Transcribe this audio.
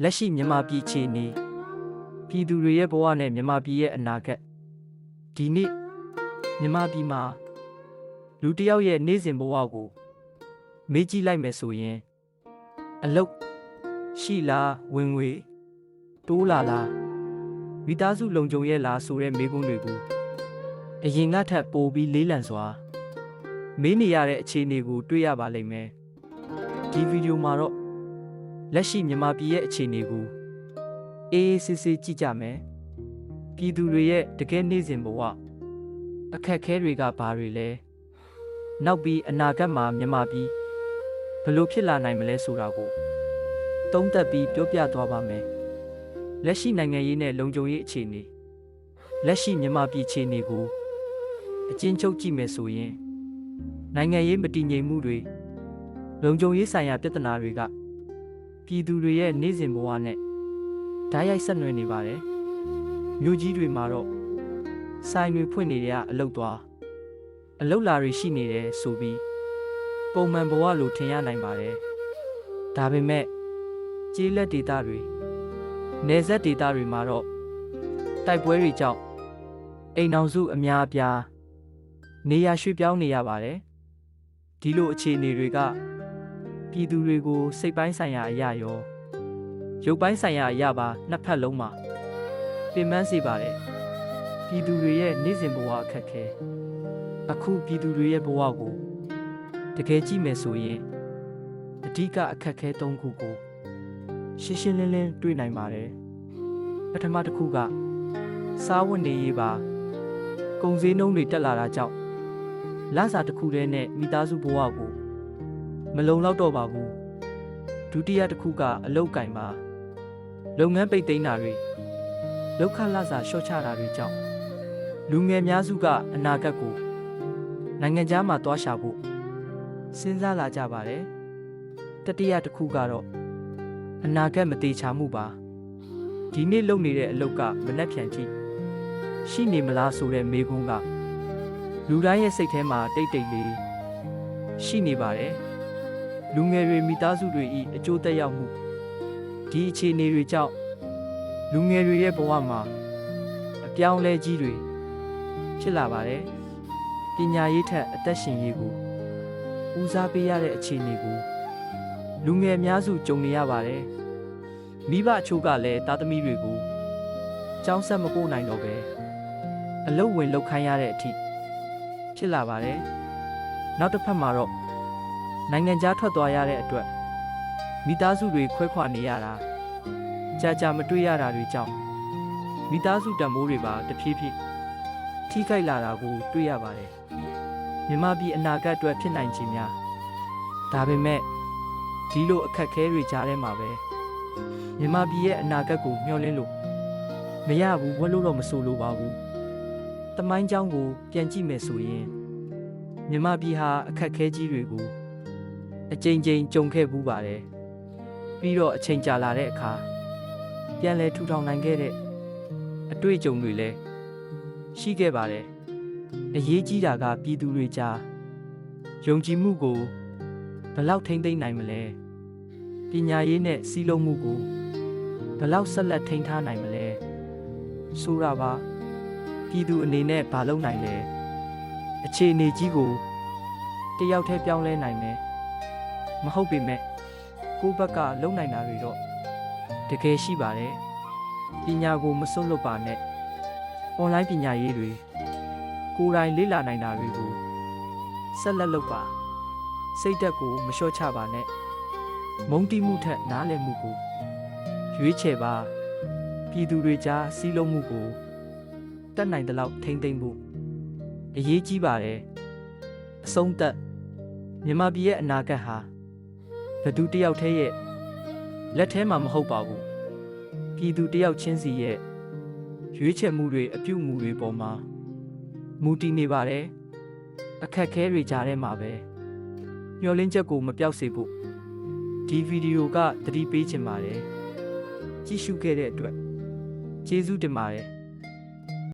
လက်ရှိမြန်မာပြည်ခြေအနေပြည်သူတွေရဲ့ဘဝနဲ့မြန်မာပြည်ရဲ့အနာဂတ်ဒီနေ့မြန်မာပြည်မှာလူတစ်ယောက်ရဲ့နေ့စဉ်ဘဝကိုမေးကြည့်လိုက်မယ်ဆိုရင်အလုပ်ရှိလားဝင်ငွေတိုးလာလားမိသားစုလုံခြုံရဲ့လားဆိုတဲ့မေးခွန်းတွေကိုအရင်ကထပ်ပိုပြီးလေးလံစွာမေးနေရတဲ့အခြေအနေကိုတွေ့ရပါလိမ့်မယ်ဒီဗီဒီယိုမှာတော့လက်ရှိမြန်မာပြည်ရဲ့အခြေအနေကိုအေးအေးဆေးဆေးကြည့်ကြမယ်ပြည်သူတွေရဲ့တကယ်နေ့စဉ်ဘဝအခက်အခဲတွေကဘာတွေလဲနောက်ပြီးအနာဂတ်မှာမြန်မာပြည်ဘယ်လိုဖြစ်လာနိုင်မလဲဆိုတာကိုသုံးသပ်ပြီးပြောပြသွားပါမယ်လက်ရှိနိုင်ငံရေးနဲ့လုံခြုံရေးအခြေအနေလက်ရှိမြန်မာပြည်အခြေအနေကိုအကျဉ်းချုပ်ကြည့်မယ်ဆိုရင်နိုင်ငံရေးမတည်ငြိမ်မှုတွေလုံခြုံရေးဆိုင်ရာပြဿနာတွေကပြည်သူတွေရဲ့နေ့စဉ်ဘဝနဲ့ဓာတ်ရိုက်ဆက်နွယ်နေပါတယ်မြို့ကြီးတွေမှာတော့ဆိုင်တွေဖွင့်နေတဲ့အလုပ်သွားအလုပ်လာတွေရှိနေတယ်ဆိုပြီးပုံမှန်ဘဝလိုထင်ရနိုင်ပါတယ်ဒါပေမဲ့ကျေးလက်ဒေသတွေနယ်စပ်ဒေသတွေမှာတော့တိုက်ပွဲတွေကြောင့်အိမ်အောင်စုအများအပြားနေရာရွှေ့ပြောင်းနေရပါတယ်ဒီလိုအခြေအနေတွေကပြည်သူတွေကိုစိတ်ပိုင်းဆိုင်ရာအရာရောရုပ်ပိုင်းဆိုင်ရာအရာပါနှစ်ဖက်လုံးမှာပင်ပန်းစေပါတယ်ပြည်သူတွေရဲ့နေ့စဉ်ဘဝအခက်အခဲအခုပြည်သူတွေရဲ့ဘဝကိုတကယ်ကြည့်မယ်ဆိုရင်အဓိကအခက်အခဲ၃ခုကိုရှင်းရှင်းလင်းလင်းတွေ့နိုင်ပါတယ်ပထမတစ်ခုကစားဝတ်နေရေးပါကုန်စည်နှုန်းတွေတက်လာတာကြောင့်လစာတစ်ခုတည်းနဲ့မိသားစုဘဝကိုမလုံလောက်တော့ပါဘူးဒုတိယတစ်ခုကအလုပ်ကင်ပါလုပ်ငန်းပိတ်သိမ်းတာတွေလောက်ခလစာလျှော့ချတာတွေကြောင့်လူငယ်များစုကအနာဂတ်ကိုနိုင်ငံခြားမှာတွားရှာဖို့စဉ်းစားလာကြပါတယ်တတိယတစ်ခုကတော့အနာဂတ်မသေးချာမှုပါဒီနေ့လုပ်နေတဲ့အလုပ်ကမနှက်ဖြန်ကြည့်ရှိနေမလားဆိုတဲ့မေးခွန်းကလူတိုင်းရဲ့စိတ်ထဲမှာတိတ်တိတ်လေးရှိနေပါတယ်လူငယ်တွေမိသားစုတွေ၏အကျိုးသက်ရောက်မှုဒီအခြေအနေတွေကြောင့်လူငယ်တွေရဲ့ဘဝမှာအပြောင်းအလဲကြီးတွေဖြစ်လာပါတယ်ပညာရေးထက်အသက်ရှင်ရေးကိုဦးစားပေးရတဲ့အခြေအနေကိုလူငယ်အများစုကြုံနေရပါတယ်မိဘအချို့ကလည်းသားသမီးတွေကိုကျောင်းဆက်မပို့နိုင်တော့ပဲအလုပ်ဝင်လုပ်ခိုင်းရတဲ့အထိဖြစ်လာပါတယ်နောက်တစ်ဖက်မှာတော့နိုင်ငံခြားထွက်သွားရတဲ့အတွက်မိသားစုတွေခွဲခွာနေရတာကြာမတွေ့ရတာတွေကြောင့်မိသားစုတန်ဖိုးတွေပါတဖြည်းဖြည်းထိခိုက်လာတာကိုတွေ့ရပါတယ်မြန်မာပြည်အနာဂတ်အတွက်ဖြစ်နိုင်ခြင်းများဒါပေမဲ့ဒီလိုအခက်အခဲတွေကြားထဲမှာပဲမြန်မာပြည်ရဲ့အနာဂတ်ကိုမျှော်လင့်လို့မရဘူးဝတ်လို့တော့မဆိုလိုပါဘူးတမိုင်းကြောင်းကိုပြန်ကြည့်မယ်ဆိုရင်မြန်မာပြည်ဟာအခက်အခဲကြီးတွေကိုအကြိမ်ကြိမ်ကြုံခဲ့ဘူးပါတယ်ပြီးတော့အချိန်ကြာလာတဲ့အခါပြန်လည်ထူထောင်နိုင်ခဲ့တဲ့အတွေ့အကြုံတွေလည်းရှိခဲ့ပါတယ်အရေးကြီးတာကပြည်သူတွေကြားယုံကြည်မှုကိုဘယ်လောက်ထိန်းသိမ်းနိုင်မလဲပညာရေးနဲ့စီးလုံးမှုကိုဘယ်လောက်ဆက်လက်ထိန်းထားနိုင်မလဲဆိုတာပါပြည်သူအနေနဲ့မလုပ်နိုင်လဲအခြေအနေကြီးကိုတယောက်တည်းပြောင်းလဲနိုင်မယ်မဟုတ်ပေမဲ့ကိုယ့်ဘက်ကလုံနိုင်တာတွေတော့တကယ်ရှိပါတယ်ပညာကိုမစွန့်လွတ်ပါနဲ့အွန်လိုင်းပညာရေးတွေကိုယ်တိုင်လေ့လာနိုင်တာတွေကိုဆက်လက်လုပ်ပါစိတ်ဓာတ်ကိုမလျှော့ချပါနဲ့မုန်းတီးမှုထက်နားလည်မှုကိုရွေးချယ်ပါပြည်သူတွေကြားစည်းလုံးမှုကိုတတ်နိုင်သလောက်ထိမ့်သိမ့်ဖို့အရေးကြီးပါတယ်အဆုံးသတ်မြန်မာပြည်ရဲ့အနာဂတ်ဟာဘယ်သူတစ်ယောက်တည်းရဲ့လက်ထဲမှာမဟုတ်ပါဘူးပြည်သူတစ်ယောက်ချင်းစီရဲ့ရွေးချယ်မှုတွေအပြုအမူတွေပေါ်မှာမူတည်နေပါတယ်အခက်အခဲတွေကြားထဲမှာပဲမျှော်လင့်ချက်ကိုမပျောက်စေဖို့ဒီဗီဒီယိုကသတိပေးချင်ပါတယ်ကြည့်ရှုခဲ့တဲ့အတွက်ကျေးဇူးတင်ပါတယ်